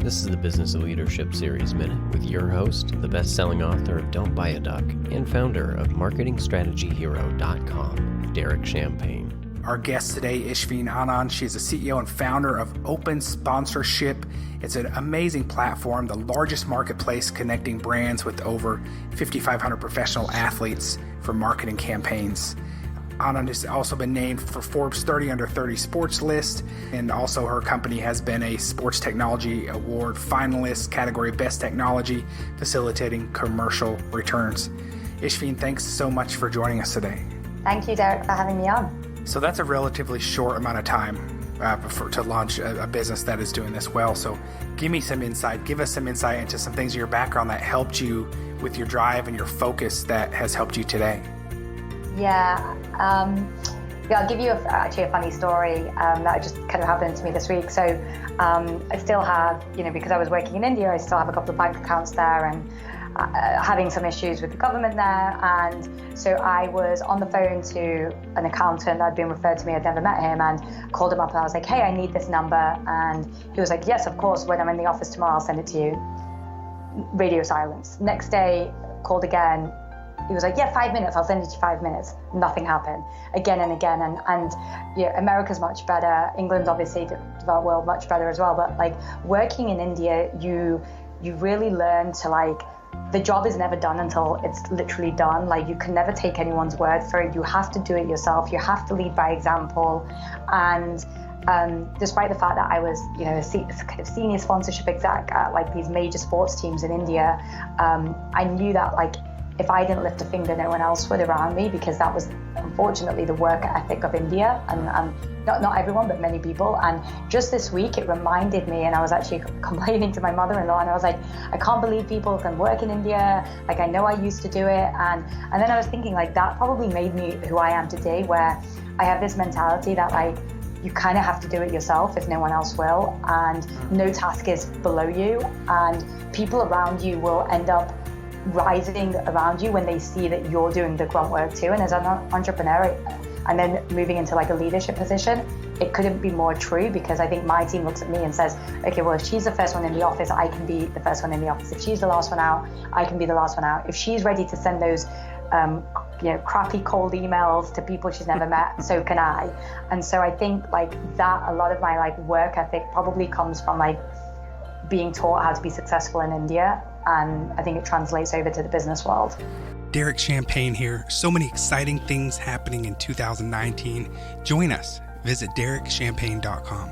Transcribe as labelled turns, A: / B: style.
A: This is the Business of Leadership Series Minute with your host, the best-selling author of Don't Buy a Duck and founder of MarketingStrategyHero.com, Derek Champagne.
B: Our guest today, Ishveen Anand. She's the CEO and founder of Open Sponsorship. It's an amazing platform, the largest marketplace connecting brands with over 5,500 professional athletes for marketing campaigns. Anand has also been named for Forbes 30 Under 30 Sports list, and also her company has been a Sports Technology Award finalist, category Best Technology, facilitating commercial returns. Ishveen, thanks so much for joining us today.
C: Thank you, Derek, for having me on.
B: So that's a relatively short amount of time to launch a business that is doing this well. So give us some insight into some things in your background that helped you with your drive and your focus that has helped you today.
C: I'll give you actually a funny story that just kind of happened to me this week. So I still have, because I was working in India, I still have a couple of bank accounts there and having some issues with the government there. And so I was on the phone to an accountant that had been referred to me. I'd never met him, and called him up and I was like, hey, I need this number. And he was like, yes, of course, when I'm in the office tomorrow, I'll send it to you. Radio silence. Next day, called again. He was like, yeah, 5 minutes, I'll send it to you 5 minutes. Nothing happened. Again and again. And America's much better. England's obviously the developed world much better as well. But working in India, you really learn to the job is never done until it's literally done. You can never take anyone's word for it. You have to do it yourself. You have to lead by example. And despite the fact that I was, a kind of senior sponsorship exec at these major sports teams in India, I knew that if I didn't lift a finger, no one else would around me, because that was unfortunately the work ethic of India, and not everyone, but many people. And just this week, it reminded me, and I was actually complaining to my mother-in-law, and I was like, I can't believe people can work in India. I know I used to do it, and then I was thinking that probably made me who I am today, where I have this mentality that you kind of have to do it yourself if no one else will, and no task is below you, and people around you will end up rising around you when they see that you're doing the grunt work too. And as an entrepreneur and then moving into a leadership position, it couldn't be more true, because I think my team looks at me and says, okay, well, if she's the first one in the office, I can be the first one in the office. If she's the last one out, I can be the last one out. If she's ready to send those crappy cold emails to people she's never met, so can I. And so I think that a lot of my work ethic probably comes from being taught how to be successful in India, and I think it translates over to the business world.
B: Derek Champagne here. So many exciting things happening in 2019. Join us. Visit DerekChampagne.com.